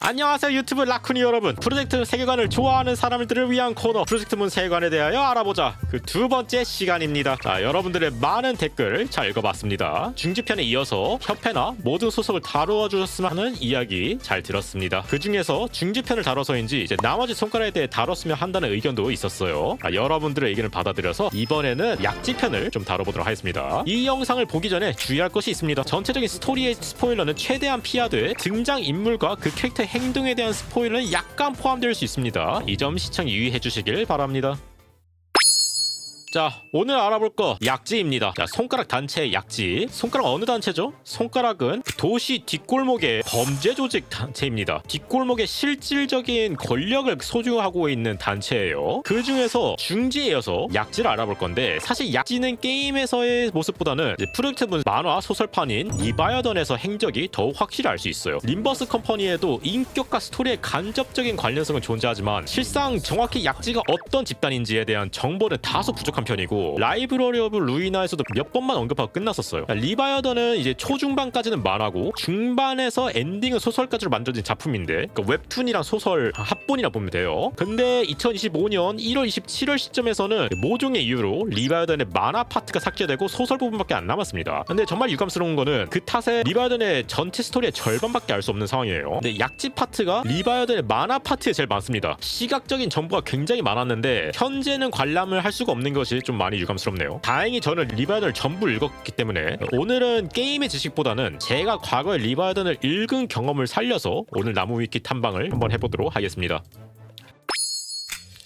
안녕하세요 유튜브 라쿠니 여러분. 프로젝트 세계관을 좋아하는 사람들을 위한 코너 프로젝트문 세계관에 대하여 알아보자. 그 두 번째 시간입니다. 자, 여러분들의 많은 댓글 잘 읽어봤습니다. 중지편에 이어서 협회나 모든 소속을 다루어 주셨으면 하는 이야기 잘 들었습니다. 그 중에서 중지편을 다뤄서인지 이제 나머지 손가락에 대해 다뤘으면 한다는 의견도 있었어요. 여러분들의 의견을 받아들여서 이번에는 약지편을 좀 다뤄보도록 하겠습니다. 이 영상을 보기 전에 주의할 것이 있습니다. 전체적인 스토리의 스포일러는 최대한 피하되 등장인물과 그 캐릭터의 행동에 대한 스포일러는 약간 포함될 수 있습니다. 이 점 시청 유의해 주시길 바랍니다. 자, 오늘 알아볼 거 약지입니다. 자, 손가락 단체의 약지. 손가락 어느 단체죠? 손가락은 도시 뒷골목의 범죄 조직 단체입니다. 뒷골목의 실질적인 권력을 소유하고 있는 단체예요. 그 중에서 중지에 이어서 약지를 알아볼 건데, 사실 약지는 게임에서의 모습보다는 프로젝트문 만화 소설판인 리바이어던에서 행적이 더욱 확실히 알 수 있어요. 림버스 컴퍼니에도 인격과 스토리의 간접적인 관련성은 존재하지만 실상 정확히 약지가 어떤 집단인지에 대한 정보는 다소 부족한 편이고, 라이브러리 오브 루이나에서도 몇 번만 언급하고 끝났었어요. 리바이어던은 이제 초중반까지는 만화고 중반에서 엔딩은 소설까지로 만들어진 작품인데, 그러니까 웹툰이랑 소설 합본이라 보면 돼요. 근데 2025년 1월 27일 시점에서는 모종의 이유로 리바이어던의 만화 파트가 삭제되고 소설 부분밖에 안 남았습니다. 근데 정말 유감스러운 거는 그 탓에 리바이어던의 전체 스토리의 절반밖에 알 수 없는 상황이에요. 근데 약지 파트가 리바이어던의 만화 파트에 제일 많습니다. 시각적인 정보가 굉장히 많았는데 현재는 관람을 할 수가 없는 것이 좀 많이 유감스럽네요. 다행히 저는 리바이어던을 전부 읽었기 때문에 오늘은 게임의 지식보다는 제가 과거에 리바이어던을 읽은 경험을 살려서 오늘 나무 위키 탐방을 한번 해보도록 하겠습니다.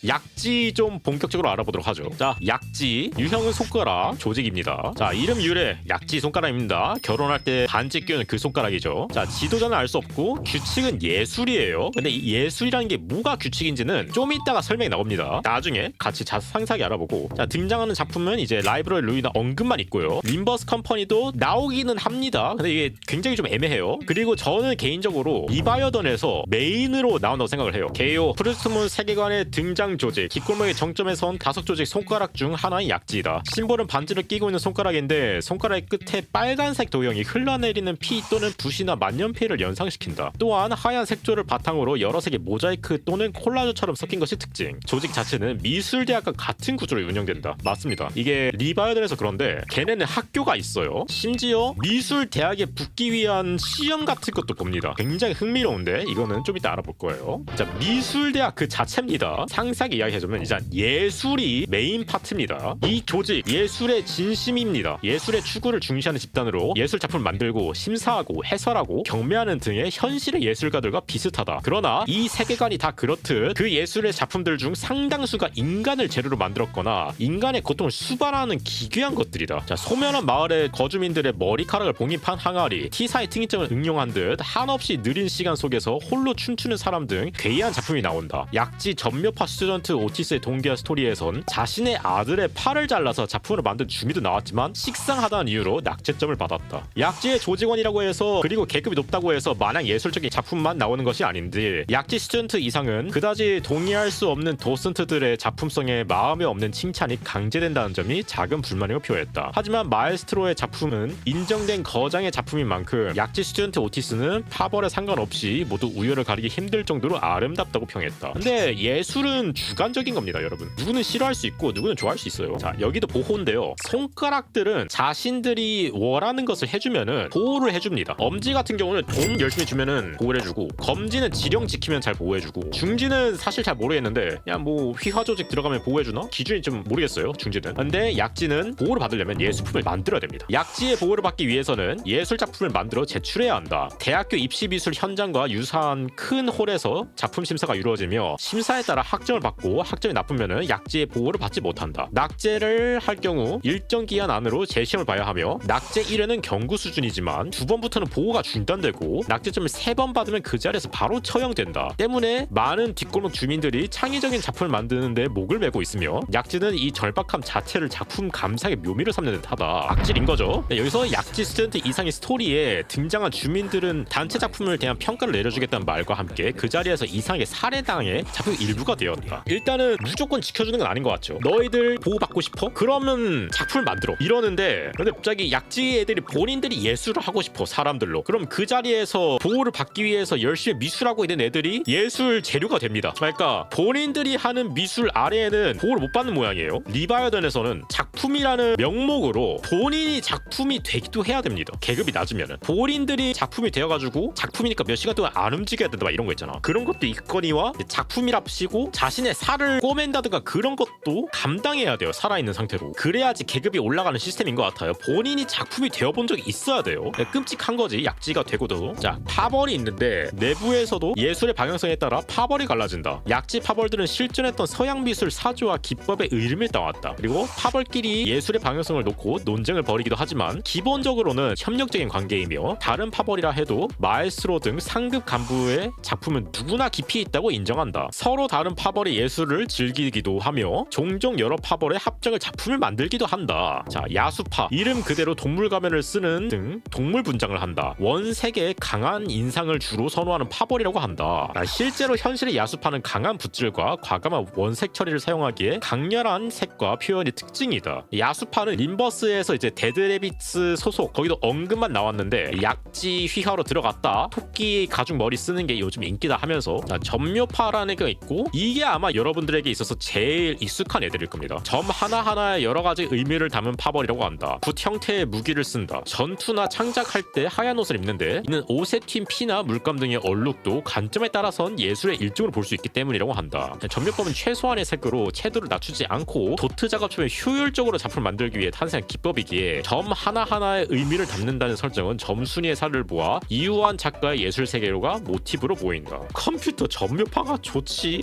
약지 좀 본격적으로 알아보도록 하죠. 자, 약지 유형은 손가락 조직입니다. 자, 이름 유래 약지 손가락입니다. 결혼할 때 반지 끼우는 그 손가락이죠. 자, 지도자는 알 수 없고 규칙은 예술이에요. 근데 이 예술이라는 게 뭐가 규칙인지는 좀 이따가 설명이 나옵니다. 나중에 같이 상세하게 알아보고, 자, 등장하는 작품은 이제 라이브러리 루이나 언급만 있고요. 림버스 컴퍼니도 나오기는 합니다. 근데 이게 굉장히 좀 애매해요. 그리고 저는 개인적으로 리바이어던에서 메인으로 나온다고 생각을 해요. 게요 프로젝트문 세계관의 등장 조직, 뒷골목의 정점에 선 다섯 조직 손가락 중 하나인 약지이다. 심볼은 반지를 끼고 있는 손가락인데 손가락의 끝에 빨간색 도형이 흘러내리는 피 또는 붓이나 만년필을 연상시킨다. 또한 하얀 색조를 바탕으로 여러 색의 모자이크 또는 콜라주처럼 섞인 것이 특징. 조직 자체는 미술대학과 같은 구조로 운영된다. 맞습니다. 이게 리바이어던에서 그런데 걔네는 학교가 있어요. 심지어 미술대학에 붙기 위한 시험 같은 것도 봅니다. 굉장히 흥미로운데 이거는 좀 이따 알아볼 거예요. 자, 미술대학 그 자체입니다. 상세하게 이야기해주면 일단 예술이 메인 파트입니다. 이 조직 예술의 진심입니다. 예술의 추구를 중시하는 집단으로 예술 작품을 만들고 심사하고 해설하고 경매하는 등의 현실의 예술가들과 비슷하다. 그러나 이 세계관이 다 그렇듯 그 예술의 작품들 중 상당수가 인간을 재료로 만들었거나 인간의 고통을 수발하는 기괴한 것들이다. 자, 소멸한 마을의 거주민들의 머리카락을 봉입한 항아리, T사의 특이점을 응용한 듯 한없이 느린 시간 속에서 홀로 춤추는 사람 등 괴이한 작품이 나온다. 약지 전묘파 스튜던트 오티스의 동기와 스토리에선 자신의 아들의 팔을 잘라서 작품으로 만든 주미도 나왔지만 식상하다는 이유로 낙제점을 받았다. 약지의 조직원이라고 해서 그리고 계급이 높다고 해서 마냥 예술적인 작품만 나오는 것이 아닌데, 약지 스튜던트 이상은 그다지 동의할 수 없는 도슨트들의 작품성에 마음에 없는 칭찬이 강제된다는 점이 작은 불만을 표했다. 하지만 마에스트로의 작품은 인정된 거장의 작품인 만큼 약지 스튜던트 오티스는 파벌에 상관없이 모두 우열을 가리기 힘들 정도로 아름답다고 평했다. 근데 예술은 주관적인 겁니다, 여러분. 누구는 싫어할 수 있고 누구는 좋아할 수 있어요. 자, 여기도 보호인데요. 손가락들은 자신들이 원하는 것을 해주면은 보호를 해줍니다. 엄지 같은 경우는 돈 열심히 주면은 보호를 해주고, 검지는 지령 지키면 잘 보호해주고, 중지는 사실 잘 모르겠는데 그냥 뭐 휘하 조직 들어가면 보호해주나? 기준이 좀 모르겠어요, 중지는. 근데 약지는 보호를 받으려면 예술품을 만들어야 됩니다. 약지의 보호를 받기 위해서는 예술 작품을 만들어 제출해야 한다. 대학교 입시 미술 현장과 유사한 큰 홀에서 작품 심사가 이루어지며 심사에 따라 학점을 받고 학점이 나쁘면은 약지의 보호를 받지 못한다. 낙제를 할 경우 일정 기한 안으로 재시험을 봐야 하며, 낙제 1회는 경구 수준이지만 2번부터는 보호가 중단되고 낙제점을 3번 받으면 그 자리에서 바로 처형된다. 때문에 많은 뒷골목 주민들이 창의적인 작품을 만드는데 목을 메고 있으며, 약지는 이 절박함 자체를 작품 감상의 묘미를 삼는 듯하다. 악질인 거죠. 여기서 약지 스튜던트 이상의 스토리에 등장한 주민들은 단체 작품을 대한 평가를 내려주겠다는 말과 함께 그 자리에서 이상하게 살해당해 작품 일부가 되었다. 자, 일단은 무조건 지켜주는 건 아닌 것 같죠. 너희들 보호받고 싶어? 그러면 작품을 만들어 이러는데, 근데 갑자기 약지 애들이 본인들이 예술을 하고 싶어 사람들로. 그럼 그 자리에서 보호를 받기 위해서 열심히 미술하고 있는 애들이 예술 재료가 됩니다. 그러니까 본인들이 하는 미술 아래에는 보호를 못 받는 모양이에요. 리바이어던에서는 작품이라는 명목으로 본인이 작품이 되기도 해야 됩니다. 계급이 낮으면은 본인들이 작품이 되어가지고 작품이니까 몇 시간 동안 안 움직여야 된다 막 이런 거 있잖아. 그런 것도 있거니와 작품이랍시고 자신의 살을 꼬맨다든가 그런 것도 감당해야 돼요. 살아있는 상태로. 그래야지 계급이 올라가는 시스템인 것 같아요. 본인이 작품이 되어본 적이 있어야 돼요. 끔찍한 거지 약지가 되고도. 자, 파벌이 있는데 내부에서도 예술의 방향성에 따라 파벌이 갈라진다. 약지 파벌들은 실존했던 서양 미술 사조와 기법의 의름을 따왔다. 그리고 파벌끼리 예술의 방향성을 놓고 논쟁을 벌이기도 하지만 기본적으로는 협력적인 관계이며, 다른 파벌이라 해도 마에스트로 등 상급 간부의 작품은 누구나 깊이 있다고 인정한다. 서로 다른 파벌의 예술을 즐기기도 하며 종종 여러 파벌의 합작을 작품을 만들기도 한다. 자, 야수파 이름 그대로 동물 가면을 쓰는 등 동물 분장을 한다. 원색의 강한 인상을 주로 선호하는 파벌이라고 한다. 실제로 현실의 야수파는 강한 붓질과 과감한 원색 처리를 사용하기에 강렬한 색과 표현이 특징이다. 야수파는 림버스에서 이제 데드레비츠 소속 거기도 언급만 나왔는데 약지 휘하로 들어갔다. 토끼 가죽 머리 쓰는 게 요즘 인기다 하면서, 점묘파라는 게 있고, 이게 아마 여러분들에게 있어서 제일 익숙한 애들일 겁니다. 점 하나하나에 여러 가지 의미를 담은 파벌이라고 한다. 붓 형태의 무기를 쓴다. 전투나 창작할 때 하얀 옷을 입는데 이는 옷에 튄 피나 물감 등의 얼룩도 관점에 따라선 예술의 일종으로 볼 수 있기 때문이라고 한다. 점묘법은 최소한의 색으로 채도를 낮추지 않고 도트 작업처럼 효율적으로 작품을 만들기 위해 탄생한 기법이기에 점 하나하나의 의미를 담는다는 설정은 점순이의 살을 모아 이유한 작가의 예술 세계로가 모티브로 보인다. 컴퓨터 점묘파가 좋지.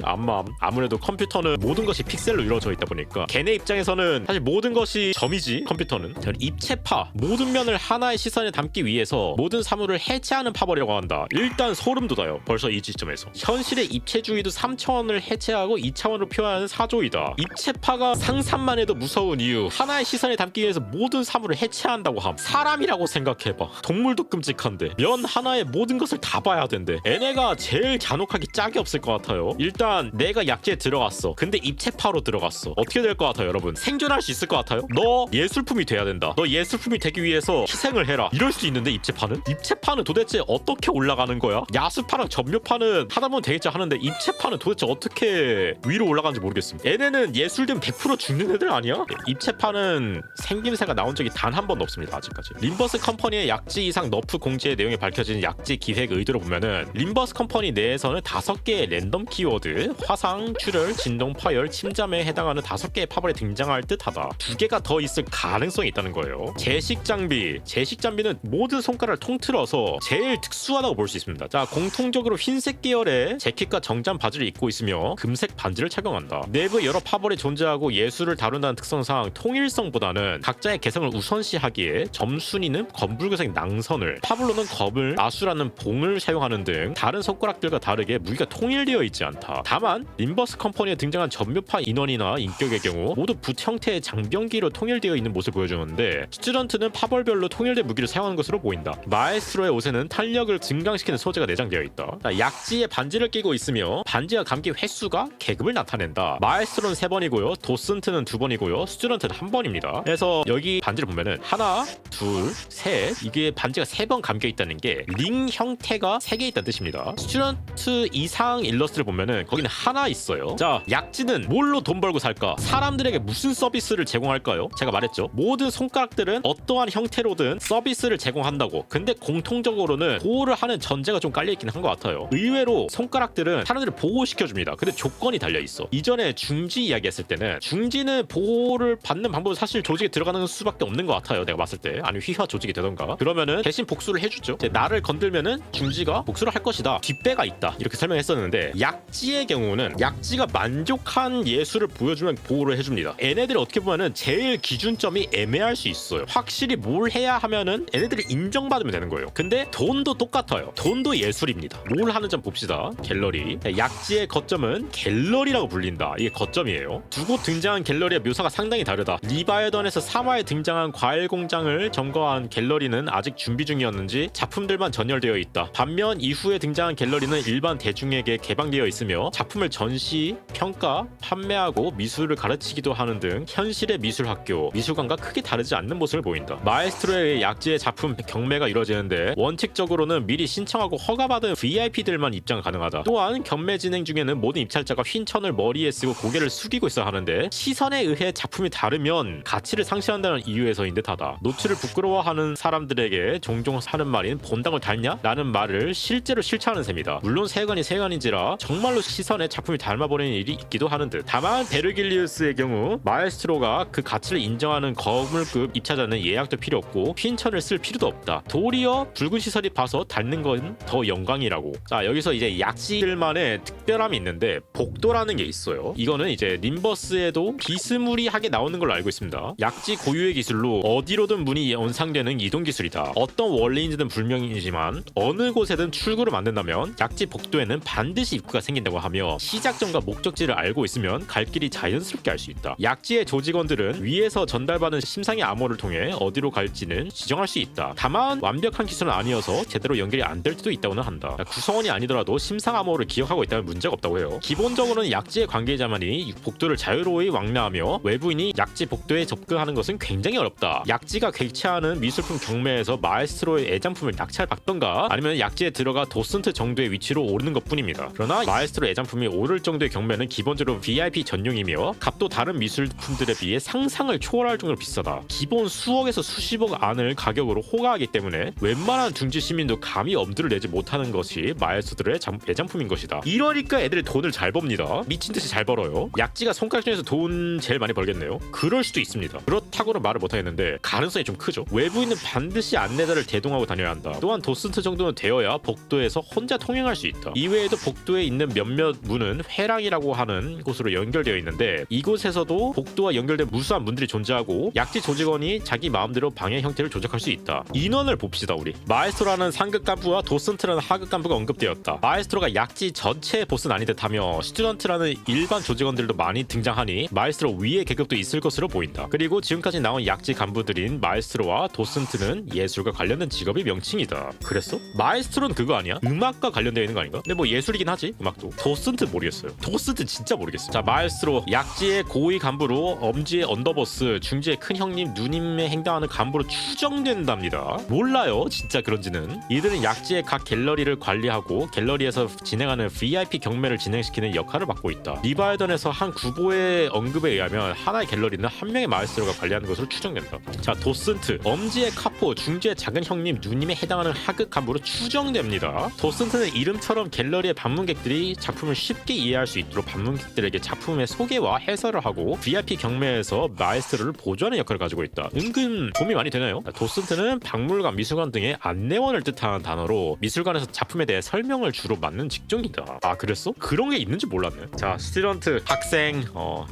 아무래도 컴퓨터는 모든 것이 픽셀로 이루어져 있다 보니까 걔네 입장에서는 사실 모든 것이 점이지. 컴퓨터는 입체파, 모든 면을 하나의 시선에 담기 위해서 모든 사물을 해체하는 파벌이라고 한다. 일단 소름 돋아요. 벌써 이 지점에서 현실의 입체주의도 3차원을 해체하고 2차원으로 표현하는 사조이다. 입체파가 상상만 해도 무서운 이유, 하나의 시선에 담기 위해서 모든 사물을 해체한다고 함. 사람이라고 생각해봐. 동물도 끔찍한데 면 하나에 모든 것을 다 봐야 된대. 얘네가 제일 잔혹하기 짝이 없을 것 같아요. 일단 내가 약지에 들어갔어. 근데 입체파로 들어갔어. 어떻게 될 것 같아요 여러분? 생존할 수 있을 것 같아요? 너 예술품이 돼야 된다. 너 예술품이 되기 위해서 희생을 해라. 이럴 수 있는데 입체파는 도대체 어떻게 올라가는 거야? 야수파랑 점묘파는 하다 보면 되겠지 하는데 입체파는 도대체 어떻게 위로 올라가는지 모르겠습니다. 얘네는 예술되면 100% 죽는 애들 아니야? 입체파는 생김새가 나온 적이 단 한 번도 없습니다. 아직까지. 림버스 컴퍼니의 약지 이상 너프 공지의 내용이 밝혀진 약지 기획 의도를 보면은 림버스 컴퍼니 내에서는 5개의 랜덤 키워드, 화상, 출혈, 진동, 파열, 침잠에 해당하는 5개의 파벌이 등장할 듯하다. 2개가 더 있을 가능성이 있다는 거예요. 제식 장비는 모든 손가락을 통틀어서 제일 특수하다고 볼 수 있습니다. 자, 공통적으로 흰색 계열의 재킷과 정장 바지를 입고 있으며 금색 반지를 착용한다. 내부에 여러 파벌이 존재하고 예술을 다룬다는 특성상 통일성보다는 각자의 개성을 우선시하기에 점순이는 검붉은색 낭선을, 파블로는 검을, 나수라는 봉을 사용하는 등 다른 손가락들과 다르게 무기가 통일되어 있지 않다. 다만 림버스 컴퍼니에 등장한 점묘파 인원이나 인격의 경우 모두 붓 형태의 장병기로 통일되어 있는 모습을 보여주는데, 스튜던트는 파벌별로 통일된 무기를 사용하는 것으로 보인다. 마에스트로의 옷에는 탄력을 증강시키는 소재가 내장되어 있다. 약지에 반지를 끼고 있으며 반지가 감긴 횟수가 계급을 나타낸다. 마에스트로는 3번이고요, 도슨트는 2번이고요, 스튜던트는 1번입니다. 그래서 여기 반지를 보면은 하나, 둘, 셋, 이게 반지가 3번 감겨 있다는 게 링 형태가 3개 있다는 뜻입니다. 스튜던트 이상 일러스트를 보면은 거기는 하나 있어요. 자, 약지는 뭘로 돈 벌고 살까? 사람들에게 무슨 서비스를 제공할까요? 제가 말했죠. 모든 손가락들은 어떠한 형태로든 서비스를 제공한다고. 근데 공통적으로는 보호를 하는 전제가 좀 깔려있긴 한 것 같아요. 의외로 손가락들은 사람들을 보호시켜줍니다. 근데 조건이 달려있어. 이전에 중지 이야기했을 때는 중지는 보호를 받는 방법은 사실 조직에 들어가는 수밖에 없는 것 같아요. 내가 봤을 때. 아니면 휘하 조직이 되던가. 그러면은 대신 복수를 해주죠. 나를 건들면은 중지가 복수를 할 것이다. 뒷배가 있다. 이렇게 설명했었는데, 약지의 경우는 약지가 만족한 예술을 보여주면 보호를 해줍니다. 얘네들이 어떻게 보면은 제일 기준점이 애매할 수 있어요. 확실히 뭘 해야 하면은 얘네들이 인정받으면 되는 거예요. 근데 돈도 똑같아요. 돈도 예술입니다. 뭘 하는지 한번 봅시다. 갤러리. 약지의 거점은 갤러리라고 불린다. 이게 거점이에요. 두 곳 등장한 갤러리의 묘사가 상당히 다르다. 리바이어던에서 3화에 등장한 과일 공장을 점거한 갤러리는 아직 준비 중이었는지 작품들만 전열되어 있다. 반면 이후에 등장한 갤러리는 일반 대중에게 개방되어 있으며 작품을 전시 전시, 평가, 판매하고 미술을 가르치기도 하는 등 현실의 미술학교, 미술관과 크게 다르지 않는 모습을 보인다. 마에스트로의 약지의 작품 경매가 이루어지는데 원칙적으로는 미리 신청하고 허가받은 VIP들만 입장 가능하다. 또한 경매 진행 중에는 모든 입찰자가 흰 천을 머리에 쓰고 고개를 숙이고 있어야 하는데 시선에 의해 작품이 다르면 가치를 상실한다는 이유에서인 듯하다. 노출을 부끄러워하는 사람들에게 종종 하는 말인 본당을 닳냐? 라는 말을 실제로 실천하는 셈이다. 물론 세관이 세관인지라 정말로 시선에 작품이 닮아버리는 일이 있기도 하는 듯. 다만 베르길리우스의 경우 마에스트로가 그 가치를 인정하는 거물급 입찰자는 예약도 필요 없고 흰 천을 쓸 필요도 없다. 도리어 붉은 시선이 봐서 닳는 건 더 영광이라고. 자, 여기서 이제 약지들만의 특별함이 있는데 복도라는 게 있어요. 이거는 이제 림버스에도 비스무리하게 나오는 걸로 알고 있습니다. 약지 고유의 기술로 어디로든 문이 연상되는 이동 기술이다. 어떤 원리인지는 불명이지만 어느 곳에든 출구를 만든다면 약지 복도에는 반드시 입구가 생긴다고 하며 시작점과 목적지를 알고 있으면 갈 길이 자연스럽게 알 수 있다. 약지의 조직원들은 위에서 전달받은 심상의 암호를 통해 어디로 갈지는 지정할 수 있다. 다만 완벽한 기술은 아니어서 제대로 연결이 안 될 수도 있다고는 한다. 구성원이 아니더라도 심상 암호를 기억하고 있다면 문제가 없다고 해요. 기본적으로는 약지의 관계자만이 복도를 자유로이 왕래하며 외부인이 약지 복도에 접근하는 것은 굉장히 어렵다. 약지가 객체하는 미술품 경매에서 마에스트로의 애장품을 낙찰받던가 아니면 약지에 들어가 도슨트 정도의 위치로 오르는 것뿐입니다. 그러나 마에스트로 애장품이 오를 정도의 경매는 기본적으로 VIP 전용이며 값도 다른 미술품들에 비해 상상을 초월할 정도로 비싸다. 기본 수억에서 수십억 안을 가격으로 호가하기 때문에 웬만한 둥지 시민도 감히 엄두를 내지 못하는 것이 마에스트로의 애장품인 것이다. 이러니까 애들이 돈을 잘 법니다. 미친듯이 잘 벌어요. 약지가 손가락 중에서 돈 제일 많이 벌겠네요. 그럴 수도 있습니다. 그렇다고는 말을 못하겠는데 가능성이 좀 크죠. 외부인은 반드시 안내자를 대동하고 다녀야 한다. 또한 도슨트 정도는 되어야 복도에서 혼자 통행할 수 있다. 이외에도 복도에 있는 몇몇 문은 회랑이라고 하는 곳으로 연결되어 있는데 이곳에서도 복도와 연결된 무수한 문들이 존재하고 약지 조직원이 자기 마음대로 방해 형태를 조작할 수 있다. 인원을 봅시다. 우리 마에스트로라는 상급 간부와 도슨트라는 하급 간부가 언급되었다. 마에스트로가 약지 전체의 보스는 아닌 듯하며 스튜던트라는 일반 조직원들도 많이 등장하니 마에스트로 위의 계급도 있을 것으로 보인다. 그리고 지금까지 나온 약지 간부들인 마에스트로와 도슨트는 예술과 관련된 직업의 명칭이다. 그랬어? 마에스트로는 그거 아니야? 음악과 관련되어 있는 거 아닌가? 근데 뭐 예술이긴 하지 음악도. 도슨트 모르겠어요. 도슨트 진짜 모르겠어요. 자, 마에스트로 약지의 고위 간부로 엄지의 언더버스, 중지의 큰 형님, 누님에 행당하는 간부로 추정된답니다. 몰라요 진짜 그런지는. 이들은 약지의 각 갤러리를 관리하고 갤러리에서 진행하는 VIP 경매를 진행시키는 역할을 맡고 있다. 리바이던에서 한 구보의 언급에 의하면 하나의 갤러리는 한 명의 마에스트로가 관리하는 것으로 추정된다. 자, 도슨트 엄지의 카포, 중지의 작은 형님, 누님에 해당하는 하급 간부로 추정됩니다. 도슨트는 이름처럼 갤러리의 방문객들이 작품을 쉽게 이해할 수 있도록 방문객들에게 작품의 소개와 해설을 하고 VIP 경매에서 마에스트로를 보조하는 역할을 가지고 있다. 은근 도움이 많이 되나요? 도슨트는 박물관, 미술관 등의 안내원을 뜻하는 단어로 미술관에서 작품에 대해 설명을 주로 맡는 직종이다. 아, 그랬어? 그런 게 있는지 몰랐네. 자, 스튜던트 학생,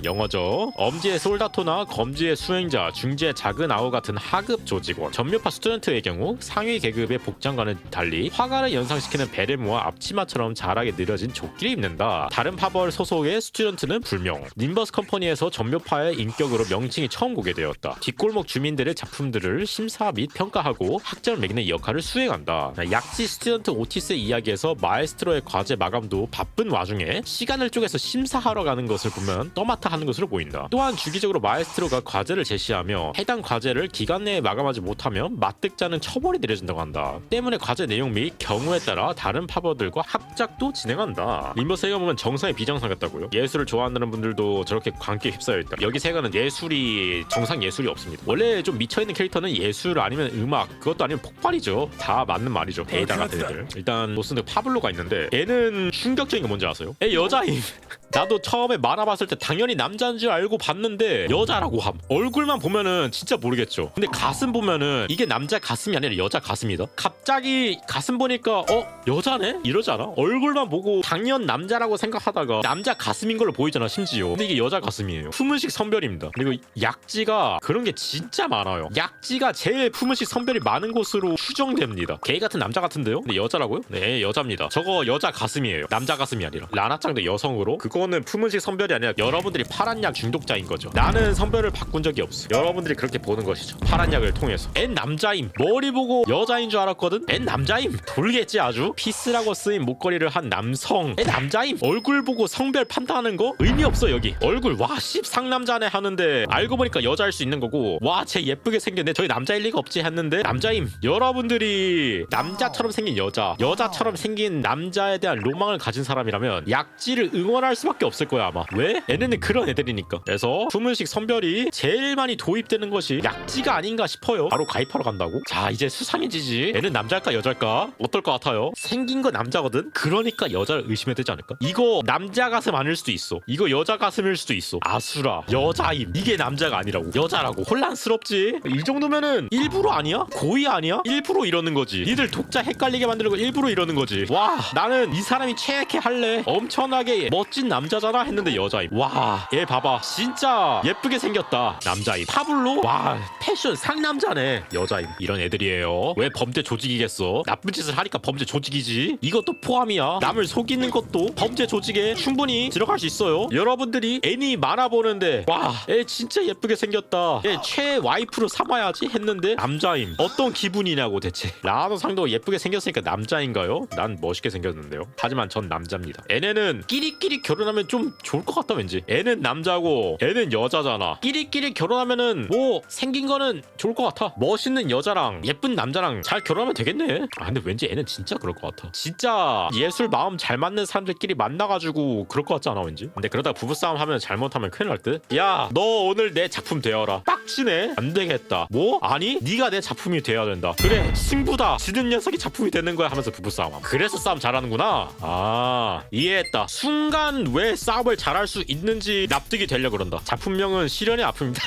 영어죠. 엄지의 솔다토나 검지의 수행자, 중지의 작은 아우 같은 하급 조직원. 전묘파 스튜던트의 경우 상위 계급의 복장과는 달리 화가를 연상시키는 베레모와 앞치마처럼 자라게 느려진 조끼를 입는다. 다른 파벌 소속의 스튜던트는 불명. 님버스 컴퍼니에서 전묘파의 인격으로 명칭이 처음 공개되었다. 뒷골목 주민들의 작품들을 심사 및 평가하고 학점을 매기는 역할을 수행한다. 약지 스튜던트 오티스의 이야기에서 마에스트로의 과제 마감도 바쁜 와중에 시간을 쪼개서 심사하러 가는 것을 보면 떠맡아 하는 것으로 보인다. 또한 주기적으로 마에스트로가 과제를 제시하며 해당 과제를 기간 내에 마감하지 못하면 맞득자는 처벌이 내려진다고 한다. 때문에 과제 내용 및 경우에 따라 다른 파버들과 합작도 진행한다. 림버스에 보면 정상의 비정상 같다고요? 예술을 좋아한다는 분들도 저렇게 광기에 휩싸여 있다. 여기 세가는 예술이 정상 예술이 없습니다. 원래 좀 미쳐있는 캐릭터는 예술 아니면 음악, 그것도 아니면 폭발이죠. 다 맞는 말이죠. 데이다 같은 애들. 일단 보스는 파블로가 있는데 얘는 충격적인 게 뭔지 아세요? 얘 여자임. 나도 처음에 만화 봤을 때 당연히 남자인 줄 알고 봤는데 여자라고 함. 얼굴만 보면은 진짜 모르겠죠. 근데 가슴 보면은 이게 남자 가슴이 아니라 여자 가슴이다. 갑자기 가슴 보니까 여자네? 이러지 않아? 얼굴만 보고 당연 남자라고 생각하다가 남자 가슴인 걸로 보이잖아 심지어. 근데 이게 여자 가슴이에요. 품은식 선별입니다. 그리고 약지가 그런 게 진짜 많아요. 약지가 제일 품은식 선별이 많은 곳으로 추정됩니다. 게이 같은 남자 같은데요? 근데 여자라고요? 네, 여자입니다. 저거 여자 가슴이에요. 남자 가슴이 아니라. 라나짱도 여성으로 그거 이거는 품은식 선별이 아니라 여러분들이 파란 약 중독자인 거죠. 나는 선별을 바꾼 적이 없어. 여러분들이 그렇게 보는 것이죠. 파란 약을 통해서. 앤 남자임. 머리 보고 여자인 줄 알았거든. 앤 남자임. 돌겠지 아주. 피스라고 쓰인 목걸이를 한 남성. 앤 남자임. 얼굴 보고 성별 판단하는 거 의미 없어 여기. 얼굴 와 씹 상남자네 하는데 알고 보니까 여자일 수 있는 거고 와 쟤 예쁘게 생겼네. 저희 남자일 리가 없지 했는데 남자임. 여러분들이 남자처럼 생긴 여자처럼 생긴 남자에 대한 로망을 가진 사람이라면 약지를 응원할 수밖에 없을 거야 아마. 왜? 얘네는 그런 애들이니까. 그래서 품은식 선별이 제일 많이 도입되는 것이 약지가 아닌가 싶어요. 바로 가입하러 간다고? 자 이제 수상해지지. 얘는 남자일까 여자일까? 어떨 것 같아요? 생긴 건 남자거든? 그러니까 여자를 의심해야 되지 않을까? 이거 남자 가슴 아닐 수도 있어. 이거 여자 가슴일 수도 있어. 아수라 여자임. 이게 남자가 아니라고. 여자라고. 혼란스럽지? 이 정도면은 일부러 아니야? 고의 아니야? 일부러 이러는 거지. 니들 독자 헷갈리게 만들고 일부러 이러는 거지. 와 나는 이 사람이 최애케 할래. 엄청나게 멋진 남자잖아 했는데 여자임. 와 얘 봐봐 진짜 예쁘게 생겼다. 남자임. 파블로? 와 패션 상남자네. 여자임. 이런 애들이에요. 왜 범죄 조직이겠어? 나쁜 짓을 하니까 범죄 조직이지. 이것도 포함이야. 남을 속이는 것도 범죄 조직에 충분히 들어갈 수 있어요. 여러분들이 애니 만화 보는데 와 애 진짜 예쁘게 생겼다. 얘 최애 와이프로 삼아야지 했는데 남자임. 어떤 기분이냐고 대체. 라노상도 예쁘게 생겼으니까 남자인가요? 난 멋있게 생겼는데요. 하지만 전 남자입니다. 얘네는 끼리끼리 결혼하면 좀 좋을 것 같다 왠지. 애는 남자고 애는 여자잖아. 끼리끼리 결혼하면은 뭐 생긴 거는 좋을 것 같아. 멋있는 여자랑 예쁜 남자랑 잘 결혼하면 되겠네. 아 근데 왠지 애는 진짜 그럴 것 같아. 진짜 예술 마음 잘 맞는 사람들끼리 만나가지고 그럴 것 같지 않아 왠지. 근데 그러다가 부부싸움 하면 잘못하면 큰일 날 듯. 야 너 오늘 내 작품 되어라. 빡치네. 안 되겠다. 뭐? 아니 네가 내 작품이 돼야 된다. 그래 승부다. 지는 녀석이 작품이 되는 거야 하면서 부부싸움. 그래서 싸움 잘하는구나. 아 이해했다. 순간 왜 싸움을 잘할 수 있는지 납득이 되려 그런다. 작품명은 시련의 아픔입니다.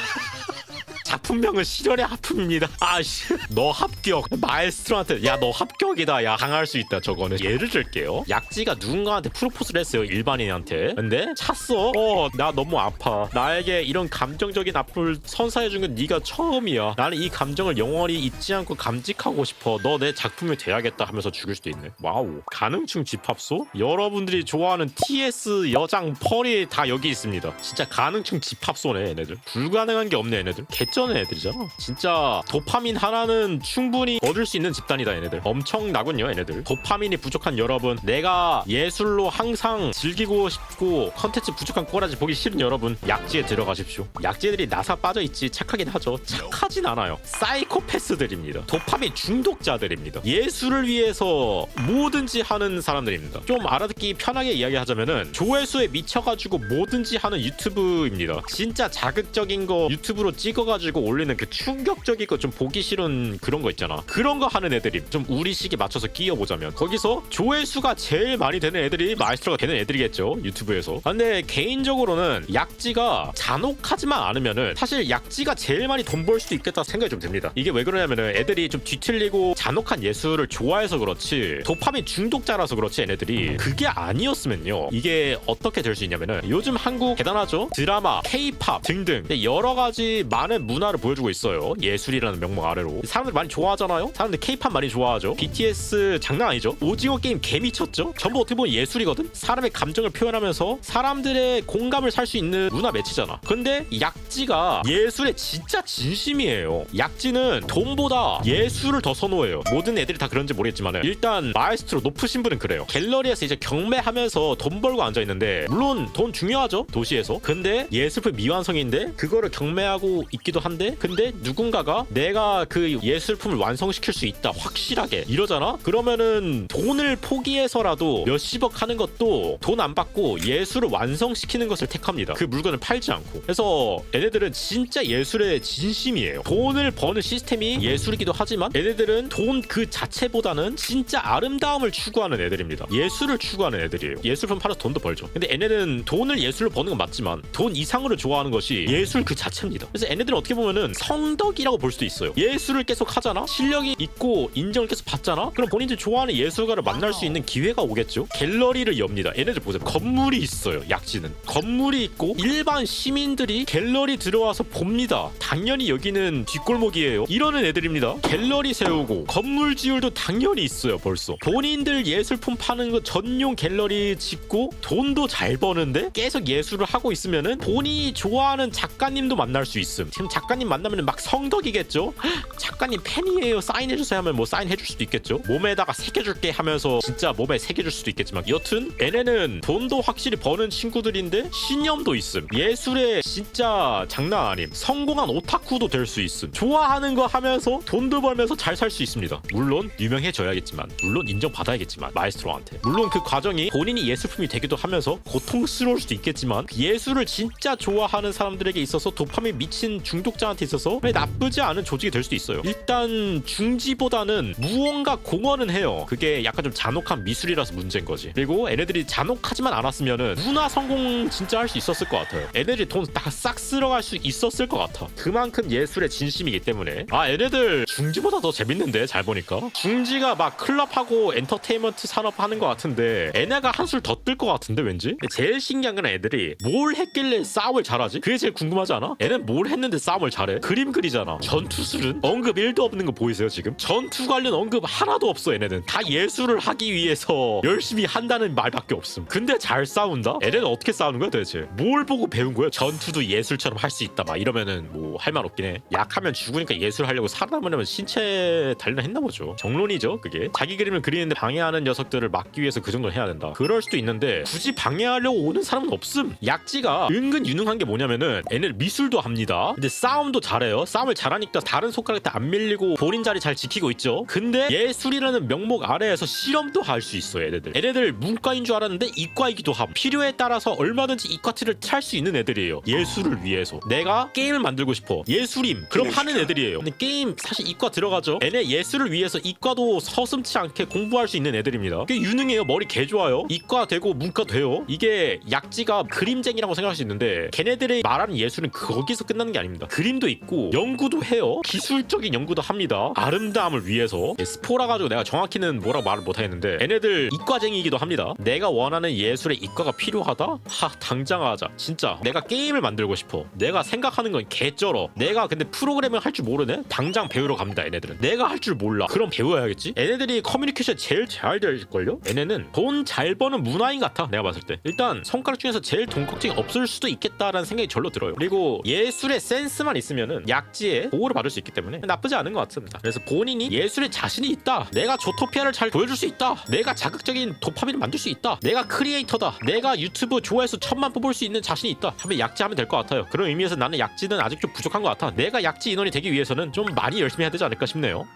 작품명은 시련의 아픔입니다. 아씨 너 합격. 마에스트로한테 야 너 합격이다. 야 당할 수 있다. 저거는 예를 들게요. 약지가 누군가한테 프로포즈를 했어요. 일반인한테. 근데 찼어. 나 너무 아파. 나에게 이런 감정적인 아픔을 선사해준 건 네가 처음이야. 나는 이 감정을 영원히 잊지 않고 감직하고 싶어. 너 내 작품이 돼야겠다 하면서 죽일 수도 있네. 와우. 가능충 집합소? 여러분들이 좋아하는 TS 여장 펄이 다 여기 있습니다. 진짜 가능충 집합소네 얘네들. 불가능한 게 없네 얘네들. 개쩌는 애들이잖아. 진짜 도파민 하나는 충분히 얻을 수 있는 집단이다 얘네들. 엄청나군요 얘네들. 도파민이 부족한 여러분, 내가 예술로 항상 즐기고 싶고 컨텐츠 부족한 꼬라지 보기 싫은 여러분, 약지에 들어가십시오. 약지들이 나사 빠져있지 착하긴 하죠. 착하진 않아요. 사이코패스들입니다. 도파민 중독자들입니다. 예술을 위해서 뭐든지 하는 사람들입니다. 좀 알아듣기 편하게 이야기하자면은 조회수에 미쳐가지고 뭐든지 하는 유튜브입니다. 진짜 자극적인 거 유튜브로 찍어가지고 올리는 그 충격적이고 좀 보기 싫은 그런 거 있잖아. 그런 거 하는 애들이 좀 우리 시기에 맞춰서 끼워보자면 거기서 조회수가 제일 많이 되는 애들이 마이스트로가 되는 애들이겠죠, 유튜브에서. 근데 개인적으로는 약지가 잔혹하지만 않으면은 사실 약지가 제일 많이 돈 벌 수도 있겠다 생각이 좀 듭니다. 이게 왜 그러냐면은 애들이 좀 뒤틀리고 잔혹한 예술을 좋아해서 그렇지, 도파민 중독자라서 그렇지, 얘네들이 그게 아니었으면요 이게 어떻게 될 수 있냐면은 요즘 한국 대단하죠. 드라마, K-팝 등등 여러 가지 많은 문화를 보여주고 있어요. 예술이라는 명목 아래로 사람들 많이 좋아하잖아요. 사람들 K-팝 많이 좋아하죠. BTS 장난 아니죠. 오징어 게임 개 미쳤죠. 전부 어떻게 보면 예술이거든. 사람의 감정을 표현하면서 사람들의 공감을 살 수 있는 문화 매치잖아. 근데 약지가 예술의 진짜 진심이에요. 약지는 돈보다 예술을 더 선호해요. 모든 애들이 다 그런지 모르겠지만 일단 마에스트로 높으신 분은 그래요. 갤러리에서 이제 경매하면서 돈 벌고 앉아있는데 물론 돈 중요하죠, 도시에서. 근데 예술품 미완성인데 그거를 경매하고 있기도 한데, 근데 누군가가 내가 그 예술품을 완성시킬 수 있다 확실하게 이러잖아. 그러면은 돈을 포기해서라도 몇십억 하는 것도 돈 안 받고 예술을 완성시키는 것을 택합니다. 그 물건을 팔지 않고. 그래서 얘네들은 진짜 예술의 진심이에요. 돈을 버는 시스템이 예술이기도 하지만 얘네들은 돈 그 자체보다는 진짜 아름다움을 추구하는 애들입니다. 예술을 추구하는 애들이에요. 예술품 팔아서 돈도 벌죠. 근데 얘네는 돈을 예술로 버는 건 맞지만 돈 이상으로 좋아하는 것이 예술 그 자체입니다. 그래서 얘네들은 어떻게 보면 보면은 성덕이라고 볼 수도 있어요. 예술을 계속 하잖아. 실력이 있고 인정을 계속 받잖아. 그럼 본인들 좋아하는 예술가를 만날 수 있는 기회가 오겠죠. 갤러리를 엽니다. 얘네들 보세요. 건물이 있어요. 약지는 건물이 있고 일반 시민들이 갤러리 들어와서 봅니다. 당연히 여기는 뒷골목이에요. 이러는 애들입니다. 갤러리 세우고 건물 지을도 당연히 있어요. 벌써 본인들 예술품 파는 거 전용 갤러리 짓고 돈도 잘 버는데 계속 예술을 하고 있으면은 본인이 좋아하는 작가님도 만날 수 있음. 지금 작가님 만나면 막 성덕이겠죠. 작가님 팬이에요. 사인해주세요 하면 뭐 사인해줄 수도 있겠죠. 몸에다가 새겨줄게 하면서 진짜 몸에 새겨줄 수도 있겠지만 여튼 얘네는 돈도 확실히 버는 친구들인데 신념도 있음. 예술에 진짜 장난 아님. 성공한 오타쿠도 될 수 있음. 좋아하는 거 하면서 돈도 벌면서 잘 살 수 있습니다. 물론 유명해져야겠지만, 물론 인정받아야겠지만 마에스트로한테, 물론 그 과정이 본인이 예술품이 되기도 하면서 고통스러울 수도 있겠지만 예술을 진짜 좋아하는 사람들에게 있어서 도파민 미친 중독자한테 있어서 나쁘지 않은 조직이 될 수도 있어요. 일단 중지보다는 무언가 공헌은 해요. 그게 약간 좀 잔혹한 미술이라서 문제인 거지. 그리고 얘네들이 잔혹하지만 않았으면은 문화 성공 진짜 할 수 있었을 것 같아요. 얘네들이 돈 다 싹 쓸어갈 수 있었을 것 같아. 그만큼 예술의 진심이기 때문에. 아, 얘네들 중지보다 더 재밌는데 잘 보니까 중지가 막 클럽하고 엔터테인먼트 산업 하는 것 같은데 얘네가 한술 더 뜰 것 같은데 왠지. 근데 제일 신기한 건 애들이 뭘 했길래 싸움을 잘하지? 그게 제일 궁금하지 않아? 얘는 뭘 했는데 싸움을 잘해? 그림 그리잖아. 전투술은 언급 1도 없는 거 보이세요 지금? 전투 관련 언급 하나도 없어. 얘네는 다 예술을 하기 위해서 열심히 한다는 말밖에 없음. 근데 잘 싸운다? 얘네는 어떻게 싸우는 거야 도대체? 뭘 보고 배운 거야? 전투도 예술처럼 할 수 있다 막 이러면은 뭐 할 말 없긴 해. 약하면 죽으니까 예술하려고 살아남으려면 신체 단련했나 보죠. 정론이죠 그게. 자기 그림을 그리는데 방해하는 녀석들을 막기 위해서 그 정도는 해야 된다. 그럴 수도 있는데 굳이 방해하려고 오는 사람은 없음. 약지가 은근 유능한 게 뭐냐면은 얘네 미술도 합니다. 근데 싸움도 잘해요. 싸움을 잘하니까 다른 손가락한테 안 밀리고 본인 자리 잘 지키고 있죠. 근데 예술이라는 명목 아래에서 실험도 할 수 있어요. 얘네들 문과인 줄 알았는데 이과이기도 함. 필요에 따라서 얼마든지 이과티를 탈 수 있는 애들이에요. 예술을 위해서. 내가 게임을 만들고 싶어. 예술임. 그럼 하는 애들이에요. 근데 게임 사실 이과 들어가죠. 얘네 예술을 위해서 이과도 서슴지 않게 공부할 수 있는 애들입니다. 꽤 유능해요. 머리 개 좋아요. 이과 되고 문과 돼요. 이게 약지가 그림쟁이라고 생각할 수 있는데 걔네들의 말하는 예술은 거기서 끝나는 게 아닙니다. 그림도 있고 연구도 해요. 기술적인 연구도 합니다. 아름다움을 위해서. 스포라 가지고 내가 정확히는 뭐라고 말을 못하겠는데 얘네들 이과쟁이이기도 합니다. 내가 원하는 예술의 이과가 필요하다? 당장 하자. 진짜 내가 게임을 만들고 싶어. 내가 생각하는 건 개쩔어. 내가 근데 프로그래밍 할 줄 모르네? 당장 배우러 갑니다. 얘네들은 내가 할 줄 몰라. 그럼 배워야겠지? 얘네들이 커뮤니케이션 제일 잘 될걸요? 얘네는 돈 잘 버는 문화인 같아. 내가 봤을 때 일단 손가락 중에서 제일 돈 걱정이 없을 수도 있겠다라는 생각이 절로 들어요. 그리고 예술의 센스만 있으면은 약지에 보호를 받을 수 있기 때문에 나쁘지 않은 것 같습니다. 그래서 본인이 예술에 자신이 있다. 내가 조토피아를 잘 보여줄 수 있다. 내가 자극적인 도파민을 만들 수 있다. 내가 크리에이터다. 내가 유튜브 조회수 1000만 뽑을 수 있는 자신이 있다 하면 약지 하면 될 것 같아요. 그런 의미에서 나는 약지는 아직 좀 부족한 것 같아. 내가 약지 인원이 되기 위해서는 좀 많이 열심히 해야 되지 않을까 싶네요.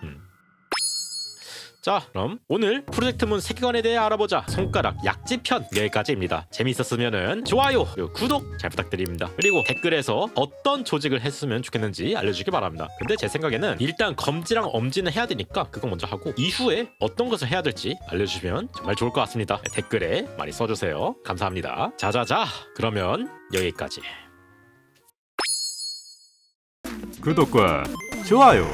자, 그럼 오늘 프로젝트문 세계관에 대해 알아보자 손가락 약지편 여기까지입니다. 재미있었으면 좋아요 그리고 구독 잘 부탁드립니다. 그리고 댓글에서 어떤 조직을 했으면 좋겠는지 알려주기 바랍니다. 근데 제 생각에는 일단 검지랑 엄지는 해야 되니까 그거 먼저 하고 이후에 어떤 것을 해야 될지 알려주시면 정말 좋을 것 같습니다. 댓글에 많이 써주세요. 감사합니다. 자자자, 그러면 여기까지. 구독과 좋아요